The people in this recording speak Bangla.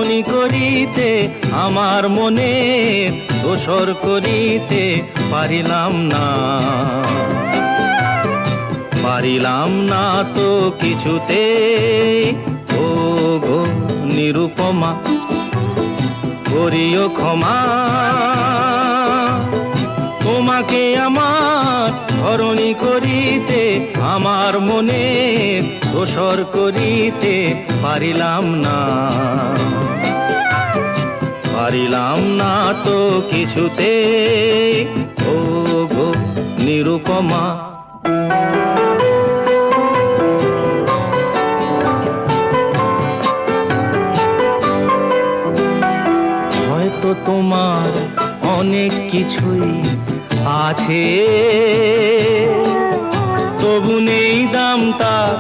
ধরণী করিতে আমার মনে দোসর করিতে পারিলাম না, পারিলাম না তো কিছুতে। ও গো নিরুপমা করিও ক্ষমা, তোমাকে আমার ধরণী করিতে আমার মনে দোসর করিতে পারিলাম না, পারিলাম না তো কিছুতে। ও গো নিরুপমা। হয়তো তোমার অনেক কিছুই আছে, তবু নেই দাম তার